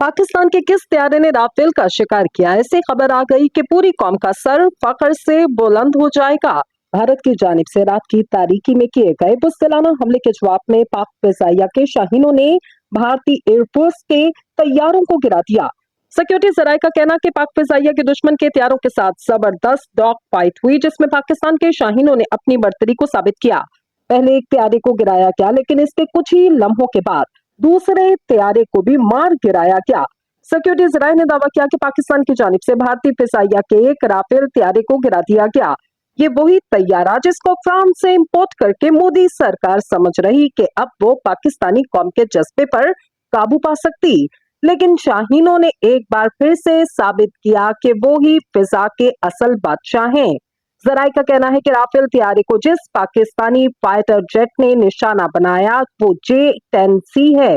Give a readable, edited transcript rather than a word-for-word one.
पाकिस्तान के किस त्यारे ने राफेल का शिकार किया? ऐसे खबर आ गई कि पूरी कौम का सर फख्र से बुलंद हो जाएगा। भारत की जानिब से रात की तारीकी में किए गए बुज़दिलाना हमले के जवाब में पाक फिजाइया के शाहीनों ने भारतीय एयरफोर्स के तैयारों को गिरा दिया। सिक्योरिटी जराये का कहना कि पाक फिजाइया के दुश्मन के त्यारों के साथ जबरदस्त डॉग फाइट हुई, जिसमें पाकिस्तान के शाहीनों ने अपनी बर्तरी को साबित किया। पहले एक त्यारे को गिराया गया, लेकिन इसके कुछ ही लम्हों के बाद दूसरे त्यारे को भी मार गिराया गया। सिक्योरिटी जराये ने दावा किया कि पाकिस्तान की जानिब से भारतीय फिजाइया के एक राफेल त्यारे को गिरा दिया गया। ये वही तैयारा जिसको फ्रांस से इंपोर्ट करके मोदी सरकार समझ रही कि अब वो पाकिस्तानी कौम के जज्बे पर काबू पा सकती, लेकिन शाहीनों ने एक बार फिर से साबित किया कि वो ही फिजा के असल बादशाह हैं। जराये का कहना है कि राफेल त्यारे को जिस पाकिस्तानी फाइटर जेट ने निशाना बनाया वो J-10C है।